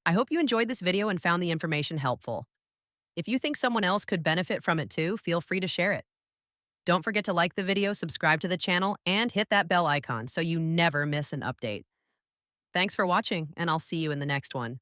I hope you enjoyed this video and found the information helpful. If you think someone else could benefit from it too, feel free to share it. Don't forget to like the video, subscribe to the channel, and hit that bell icon so you never miss an update. Thanks for watching, and I'll see you in the next one.